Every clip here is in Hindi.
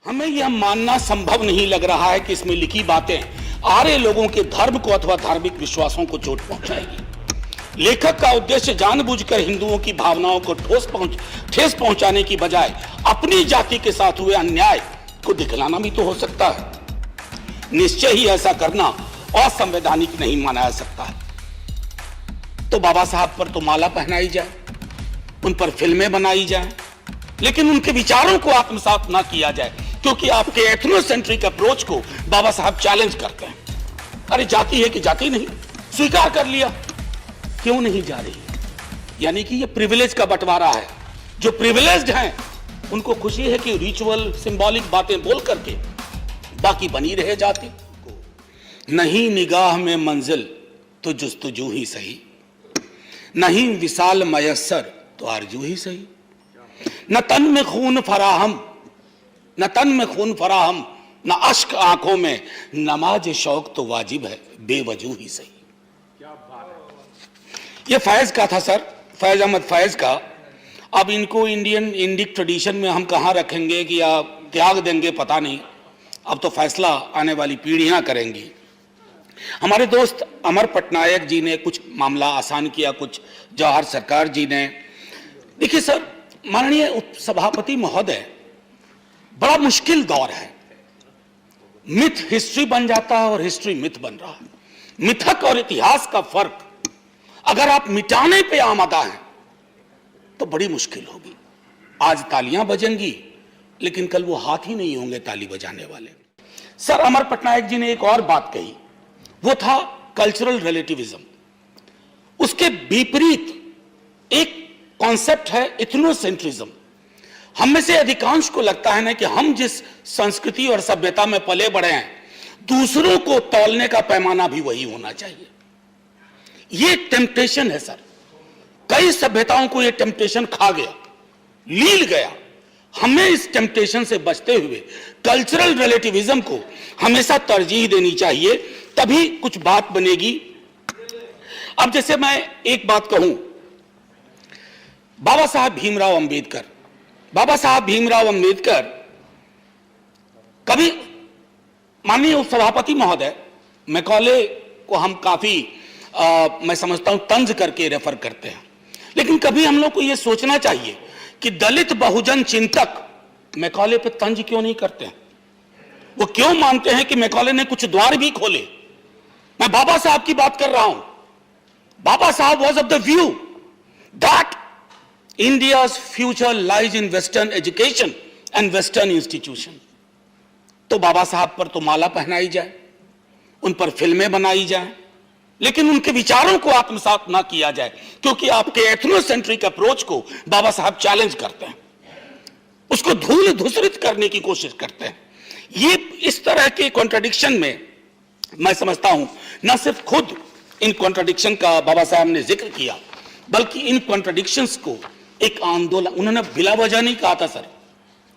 हमें यह मानना संभव नहीं लग रहा है कि इसमें लिखी बातें आर्य लोगों के धर्म को अथवा धार्मिक विश्वासों को चोट पहुंचाएगी। लेखक का उद्देश्य जानबूझकर हिंदुओं की भावनाओं को ठेस पहुंचाने की बजाय अपनी जाति के साथ हुए अन्याय को दिखलाना भी तो हो सकता है। निश्चय ही ऐसा करना असंवैधानिक नहीं माना जा सकता है। तो बाबा साहब पर तो माला पहनाई जाए, उन पर फिल्में बनाई जाए, लेकिन उनके विचारों को आत्मसात ना किया जाए, क्योंकि आपके एथनोसेंट्रिक अप्रोच को बाबा साहब चैलेंज करते हैं। अरे जाति है कि जाति नहीं, स्वीकार कर लिया, क्यों नहीं जा रही? यानी कि ये प्रिविलेज का बंटवारा है। जो प्रिविलेज्ड हैं उनको खुशी है कि रिचुअल सिंबॉलिक बातें बोल करके बाकी बनी रहे जाति। नहीं निगाह में मंजिल तो जुस्तजू ही सही, नहीं विशाल मयस्सर तो आरजू ही सही। न तन में खून फराहम, न तन में खून फराहम, न अश्क आंखों में, नमाज शौक तो वाजिब है बेवजू ही सही। ये फैज का था सर, फैज अहमद फैज का। अब इनको इंडिक ट्रेडिशन में हम कहाँ रखेंगे कि आप त्याग देंगे पता नहीं, अब तो फैसला आने वाली पीढ़ियां करेंगी। हमारे दोस्त अमर पटनायक जी ने कुछ मामला आसान किया, कुछ जवाहर सरकार जी ने। देखिए सर, माननीय सभापति महोदय, बड़ा मुश्किल दौर है। मिथ हिस्ट्री बन जाता है और हिस्ट्री मिथ बन रहा है। मिथक और इतिहास का फर्क अगर आप मिटाने पे आमादा हैं तो बड़ी मुश्किल होगी। आज तालियां बजेंगी लेकिन कल वो हाथ ही नहीं होंगे ताली बजाने वाले। सर अमर पटनायक जी ने एक और बात कही, वो था कल्चरल रिलेटिविज्म। उसके विपरीत एक कॉन्सेप्ट है इथनोसेंट्रिज्म। हम में से अधिकांश को लगता है ना कि हम जिस संस्कृति और सभ्यता में पले बढ़े हैं, दूसरों को तौलने का पैमाना भी वही होना चाहिए। ये टेम्पटेशन है सर, कई सभ्यताओं को ये टेम्पटेशन खा गया, लील गया। हमें इस टेम्पटेशन से बचते हुए कल्चरल रिलेटिविज्म को हमेशा तरजीह देनी चाहिए, तभी कुछ बात बनेगी। अब जैसे मैं एक बात कहूं, बाबा साहब भीमराव अंबेडकर, बाबा साहब भीमराव अंबेडकर कभी, माननीय उपसभापति महोदय, मैकॉले को हम काफी मैं समझता हूं तंज करके रेफर करते हैं, लेकिन कभी हम लोग को यह सोचना चाहिए कि दलित बहुजन चिंतक मैकॉले पे तंज क्यों नहीं करते हैं। वो क्यों मानते हैं कि मैकॉले ने कुछ द्वार भी खोले। मैं बाबा साहब की बात कर रहा हूं। बाबा साहब was of the view that India's future lies in western education and western institution. तो बाबा साहब पर तो माला पहनाई जाए, उन पर फिल्में बनाई जाए, लेकिन उनके विचारों को आत्मसात ना किया जाए, क्योंकि आपके एथनोसेंट्रिक अप्रोच को बाबा साहब चैलेंज करते हैं, उसको धूल धूसरित करने की कोशिश करते हैं। ये इस तरह के कॉन्ट्रडिक्शन में मैं समझता हूं, न सिर्फ खुद इन कॉन्ट्रडिक्शन का बाबा साहब ने जिक्र किया, बल्कि इन कॉन्ट्रडिक्शंस को एक आंदोलन, उन्होंने बिला वजह नहीं कहा था sir,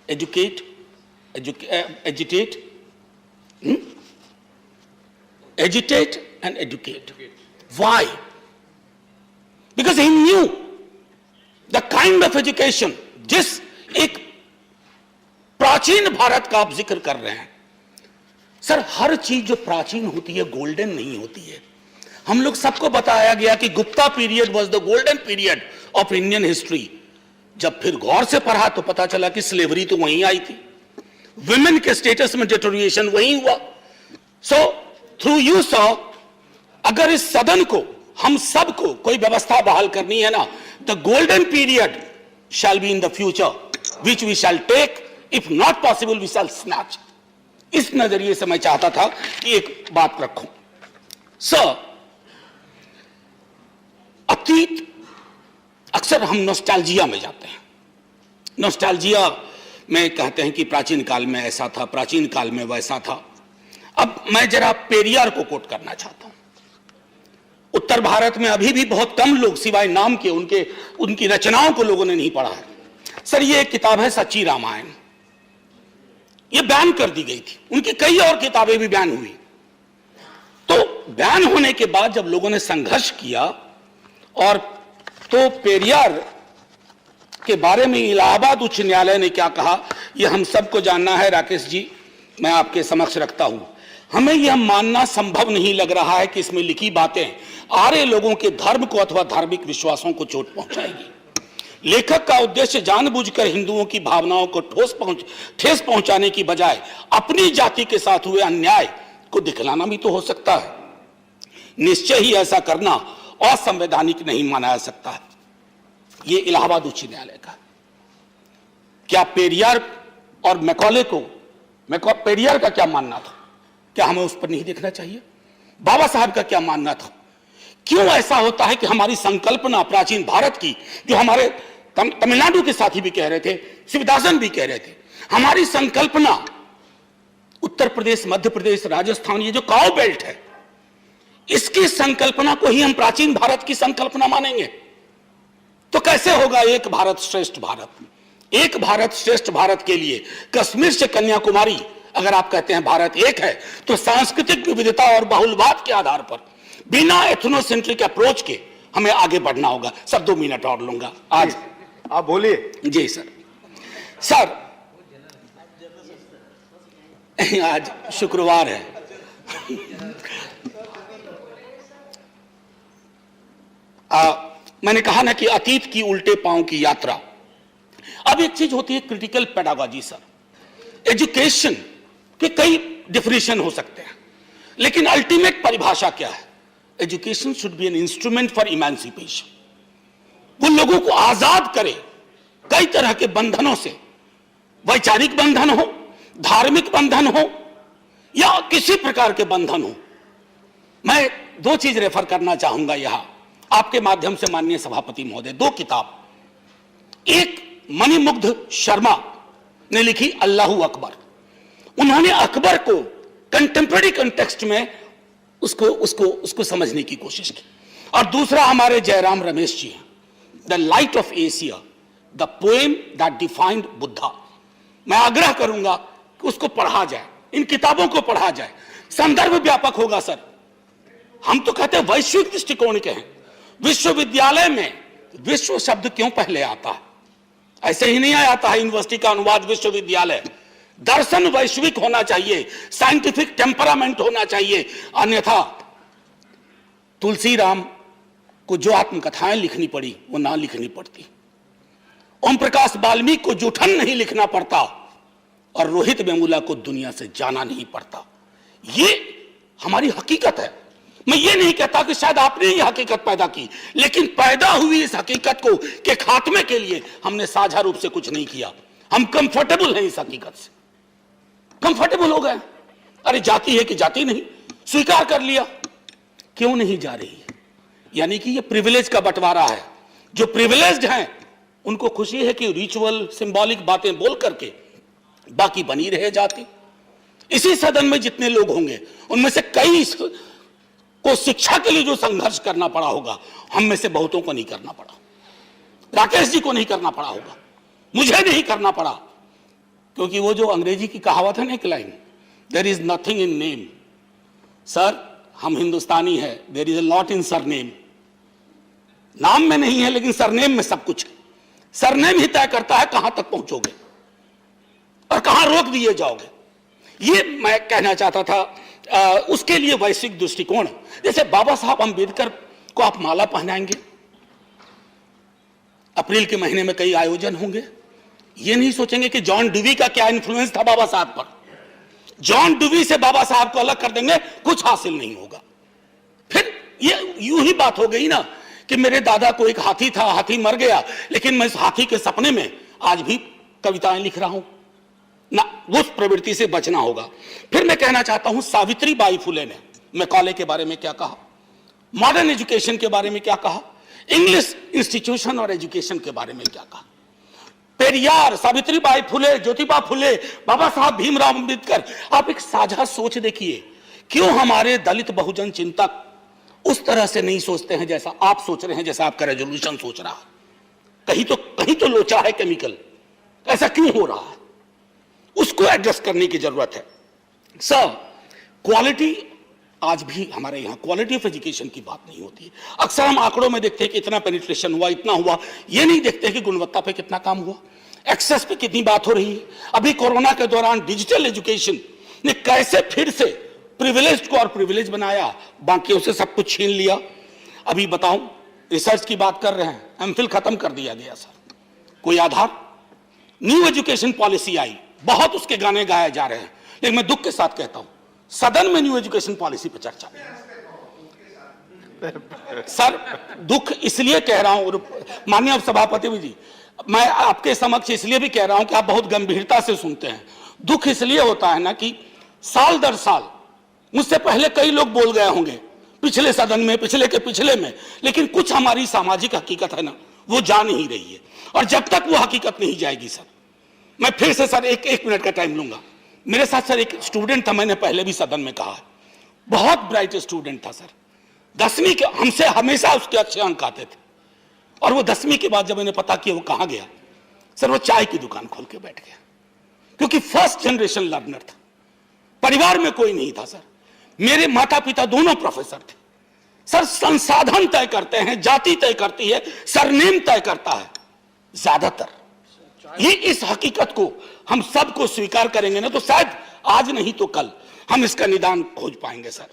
educate, agitate, agitate and educate. Why? Because he knew the kind of education, जिस एक प्राचीन भारत का आप जिक्र कर रहे हैं सर, हर चीज जो प्राचीन होती है गोल्डन नहीं होती है। हम लोग सबको बताया गया कि Gupta period was the golden period of Indian history. जब फिर गौर से पढ़ा तो पता चला कि स्लेवरी तो वहीं आई थी, विमेन के स्टेटस में डिटोरिएशन वहीं हुआ। सो थ्रू यू सॉ, अगर इस सदन को, हम सबको कोई व्यवस्था बहाल करनी है ना, the golden period shall be in the future which we shall take, if not possible we shall snatch. इस नजरिए से मैं चाहता था कि एक बात रखूं सर। अतीत, अक्सर हम नॉस्टैल्जिया में जाते हैं। नॉस्टैल्जिया में कहते हैं कि प्राचीन काल में ऐसा था, प्राचीन काल में वैसा था। अब मैं जरा पेरियार को कोट करना चाहता हूं। उत्तर भारत में अभी भी बहुत कम लोग, सिवाय नाम के, उनकी रचनाओं को लोगों ने नहीं पढ़ा है। सर ये एक किताब है सच्ची रामायण, ये बैन कर दी गई थी, उनकी कई और किताबें भी बैन हुई। तो बैन होने के बाद जब लोगों ने संघर्ष किया, और तो पेरियार के बारे में इलाहाबाद उच्च न्यायालय ने क्या कहा, ये हम सबको जानना है। राकेश जी, मैं आपके समक्ष रखता हूं, हमें यह मानना संभव नहीं लग रहा है कि इसमें लिखी बातें आर्य लोगों के धर्म को अथवा धार्मिक विश्वासों को चोट पहुंचाएगी। लेखक का उद्देश्य जानबूझकर हिंदुओं की भावनाओं को ठेस पहुंचाने की बजाय अपनी जाति के साथ हुए अन्याय को दिखलाना भी तो हो सकता है। निश्चय ही ऐसा करना असंवैधानिक नहीं माना जा सकता है। ये इलाहाबाद उच्च न्यायालय का। क्या पेरियार और मैकॉले को, पेरियार का क्या मानना था? क्या हमें उस पर नहीं देखना चाहिए? बाबा साहब का क्या मानना था? क्यों ऐसा होता है कि हमारी संकल्पना प्राचीन भारत की, जो हमारे तमिलनाडु के साथी भी कह रहे थे, शिवदासन भी कह रहे थे, हमारी संकल्पना उत्तर प्रदेश, मध्य प्रदेश, राजस्थान, ये जो काउ बेल्ट है, इसकी संकल्पना को ही हम प्राचीन भारत की संकल्पना मानेंगे तो कैसे होगा? एक भारत श्रेष्ठ भारत। एक भारत श्रेष्ठ भारत के लिए कश्मीर से कन्याकुमारी, अगर आप कहते हैं भारत एक है, तो सांस्कृतिक विविधता और बहुलवाद के आधार पर बिना एथनोसेंट्रिक अप्रोच के हमें आगे बढ़ना होगा। सर 2 मिनट और लूंगा आज। आप बोलिए। जी सर। सर आज शुक्रवार है। मैंने कहा ना कि अतीत की उल्टे पांव की यात्रा। अब एक चीज होती है क्रिटिकल पेडागॉजी। सर एजुकेशन के कई डिफिनेशन हो सकते हैं, लेकिन अल्टीमेट परिभाषा क्या है? Education should be an instrument for emancipation. वो लोगों को आजाद करे कई तरह के बंधनों से, वैचारिक बंधन हो, धार्मिक बंधन हो, या किसी प्रकार के बंधन हो। मैं 2 चीज रेफर करना चाहूंगा यहां आपके माध्यम से माननीय सभापति महोदय। 2 किताब, एक मणिमुग्ध शर्मा ने लिखी अल्लाहू अकबर। उन्होंने अकबर को कंटेम्पररी कंटेक्स्ट में उसको समझने की कोशिश की। और दूसरा हमारे जयराम रमेश जी हैं, the light of Asia, the poem that defined Buddha. मैं आग्रह करूंगा कि उसको पढ़ा जाए, इन किताबों को पढ़ा जाए। संदर्भ व्यापक होगा सर। हम तो कहते हैं वैश्विक दृष्टिकोण के हैं। विश्वविद्यालय में विश्व शब्द क्यों पहले आता है? ऐसे ही नहीं आता है यूनिवर्सिटी का अनुवाद विश्वविद्यालय। दर्शन वैश्विक होना चाहिए, साइंटिफिक टेम्परामेंट होना चाहिए, अन्यथा तुलसीराम को जो आत्मकथाएं लिखनी पड़ी वो ना लिखनी पड़ती, ओम प्रकाश वाल्मीकि को जूठन नहीं लिखना पड़ता, और रोहित वेमुला को दुनिया से जाना नहीं पड़ता। ये हमारी हकीकत है। मैं ये नहीं कहता कि शायद आपने ये हकीकत पैदा की, लेकिन पैदा हुई इस हकीकत को के खात्मे के लिए हमने साझा रूप से कुछ नहीं किया। हम कंफर्टेबल हैं इस हकीकत से, कंफर्टेबल हो गए। अरे जाति है कि जाति नहीं, स्वीकार कर लिया। क्यों नहीं जा रही है? यानी कि ये प्रिविलेज का बंटवारा है। जो प्रिविलेज्ड हैं उनको खुशी है कि रिचुअल सिंबॉलिक बातें बोल करके बाकी बनी रहे जाति। इसी सदन में जितने लोग होंगे उनमें से कई को शिक्षा के लिए जो संघर्ष करना पड़ा होगा, हम में से बहुतों को नहीं करना पड़ा। राकेश जी को नहीं करना पड़ा होगा, मुझे नहीं करना पड़ा, क्योंकि वो जो अंग्रेजी की कहावत है ना, एक लाइन, there is nothing in name. Sir हम हिंदुस्तानी है, there is a lot in surname. नाम में नहीं है लेकिन सरनेम में सब कुछ है। सरनेम ही तय करता है कहां तक पहुंचोगे और कहां रोक दिए जाओगे। ये मैं कहना चाहता था। उसके लिए वैश्विक दृष्टिकोण, जैसे बाबा साहब अंबेडकर को आप माला पहनाएंगे, अप्रैल के महीने में कई आयोजन होंगे, ये नहीं सोचेंगे कि जॉन डुवी का क्या इन्फ्लुएंस था बाबा साहब पर। जॉन डुवी से बाबा साहब को अलग कर देंगे, कुछ हासिल नहीं होगा। फिर ये यूं ही बात हो गई ना कि मेरे दादा को एक हाथी था, हाथी मर गया, लेकिन मैं इस हाथी के सपने में आज भी कविताएं लिख रहा हूं ना। उस प्रवृत्ति से बचना होगा। फिर मैं कहना चाहता हूं सावित्री बाई फुले ने मैकॉले के बारे में क्या कहा, मॉडर्न एजुकेशन के बारे में क्या कहा, इंग्लिश इंस्टीट्यूशन और एजुकेशन के बारे में क्या कहा। पेरियार, सावित्री बाई फुले, ज्योतिबा फुले, बाबा साहब भीमराव अंबेडकर, आप एक साझा सोच देखिए। क्यों हमारे दलित बहुजन चिंतक उस तरह से नहीं सोचते हैं जैसा आप सोच रहे हैं, जैसा आपका रेजोल्यूशन सोच रहा है? कहीं तो लोचा है केमिकल। ऐसा क्यों हो रहा है? उसको एड्रेस करने की जरूरत है। सर क्वालिटी, आज भी हमारे यहां क्वालिटी ऑफ एजुकेशन की बात नहीं होती है। अक्सर हम आंकड़ों में देखते हैं कि इतना पेनिट्रेशन हुआ, इतना हुआ, ये नहीं देखते कि गुणवत्ता पे कितना काम हुआ। एक्सेस पे कितनी बात हो रही है। अभी कोरोना के दौरान डिजिटल एजुकेशन ने कैसे फिर से प्रिविलेज को और प्रिविलेज बनाया, बाकियों से सब कुछ छीन लिया। अभी बताऊं, रिसर्च की बात कर रहे हैं, एमफिल खत्म कर दिया गया सर, कोई आधार। न्यू एजुकेशन पॉलिसी आई, बहुत उसके गाने गाए जा रहे हैं, लेकिन मैं दुख के साथ कहता हूं सदन में न्यू एजुकेशन पॉलिसी पर चर्चा सर, दुख इसलिए कह रहा हूं माननीय सभापति जी, मैं आपके समक्ष इसलिए भी कह रहा हूं कि आप बहुत गंभीरता से सुनते हैं। दुख इसलिए होता है ना कि साल दर साल मुझसे पहले कई लोग बोल गए होंगे, पिछले सदन में, पिछले के पिछले में, लेकिन कुछ हमारी सामाजिक हकीकत है ना, वो जा नहीं रही है। और जब तक वो हकीकत नहीं जाएगी सर, मैं फिर से सर एक मिनट का टाइम लूंगा। मेरे साथ सर एक स्टूडेंट था, मैंने पहले भी सदन में कहा, बहुत ब्राइट स्टूडेंट था सर, 10वीं के हमसे हमेशा उसके अच्छे अंक आते थे। और वो 10वीं के बाद जब मैंने पता किया वो कहां गया, सर वो चाय की दुकान खोल के बैठ गया, क्योंकि फर्स्ट जनरेशन लर्नर था, परिवार में कोई नहीं था सर। मेरे माता पिता दोनों प्रोफेसर थे सर। संसाधन तय करते हैं, जाति तय करती है, सरनेम तय करता है ज्यादातर। ये इस हकीकत को हम सबको स्वीकार करेंगे ना, तो शायद आज नहीं तो कल हम इसका निदान खोज पाएंगे सर।